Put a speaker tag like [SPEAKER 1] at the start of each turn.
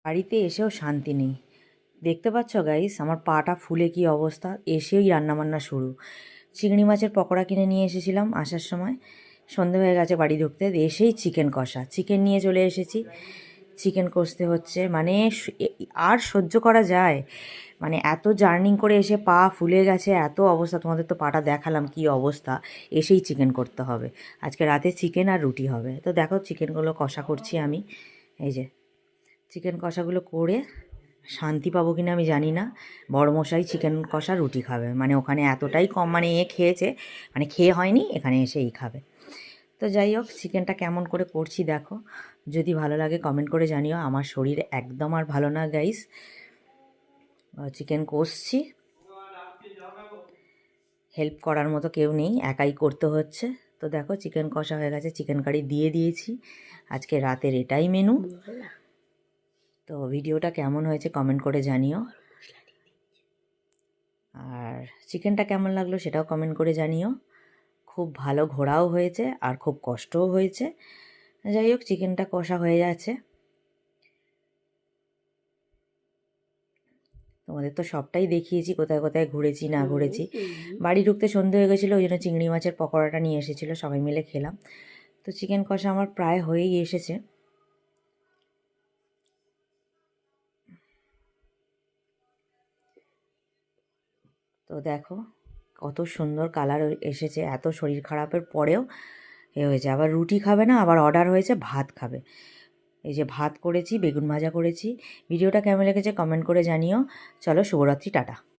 [SPEAKER 1] বাড়িতে এসেও শান্তি নেই। দেখতে পাচ্ছ গাইস, আমার পাটা ফুলে কি অবস্থা। এসেই রান্নাবান্না শুরু। চিংড়ি মাছের পকোড়া কিনে নিয়ে এসেছিলাম আসার সময়, সন্ধে হয়ে গেছে বাড়ি ঢুকতে। এসেই চিকেন কষা, চিকেন নিয়ে চলে এসেছি। চিকেন কষতে হচ্ছে, মানে আর সহ্য করা যায়? মানে এত জার্নিং করে এসে পা ফুলে গেছে, এত অবস্থা। তোমাদের তো পাটা দেখালাম কি অবস্থা। এসেই চিকেন করতে হবে। আজকে রাতে চিকেন আর রুটি হবে। তো দেখো চিকেনগুলো কষা করছি আমি। এই যে চিকেন কষাগুলো করে শান্তি পাবো কিনা আমি জানি না। বড়মশাই চিকেন কষা রুটি খাবে, মানে ওখানে এতটাই কম, মানে খেয়েছে, মানে খেয়ে হয়নি, এখানে এসেই খাবে। তো যাই হোক, চিকেনটা কেমন করে করছি দেখো। যদি ভালো লাগে কমেন্ট করে জানিও। আমার শরীর একদম আর ভালো না গাইস। চিকেন কষছি, হেল্প করার মতো কেউ নেই, একাই করতে হচ্ছে। তো দেখো চিকেন কষা হয়ে গেছে, চিকেন কারি দিয়ে দিয়েছি। আজকে রাতের এটাই মেনু। তো ভিডিওটা কেমন হয়েছে কমেন্ট করে জানিও। আর চিকেনটা কেমন লাগলো সেটাও কমেন্ট করে জানিও। খুব ভালো ঘোরাও হয়েছে আর খুব কষ্টও হয়েছে। যাই হোক, চিকেনটা কষা হয়ে যাচ্ছে। তোমাদের তো সবটাই দেখিয়েছি, কোথায় কোথায় ঘুরেছি না ঘুরেছি। বাড়ি ঢুকতে সন্ধে হয়ে গেছিলো, ওই জন্য চিংড়ি মাছের পকোড়াটা নিয়ে এসেছিলো, সবাই মিলে খেলাম। তো চিকেন কষা আমার প্রায় হয়েই এসেছে। তো দেখো কত সুন্দর কালার এসেছে, এত শরীর খারাপের পরেও এ হয়েছে। আবার রুটি খাবে না, আবার অর্ডার হয়েছে ভাত খাবে। এই যে ভাত করেছি, বেগুন ভাজা করেছি। ভিডিওটা কেমন লেগেছে কমেন্ট করে জানিও। চলো, শুভরাত্রি, টাটা।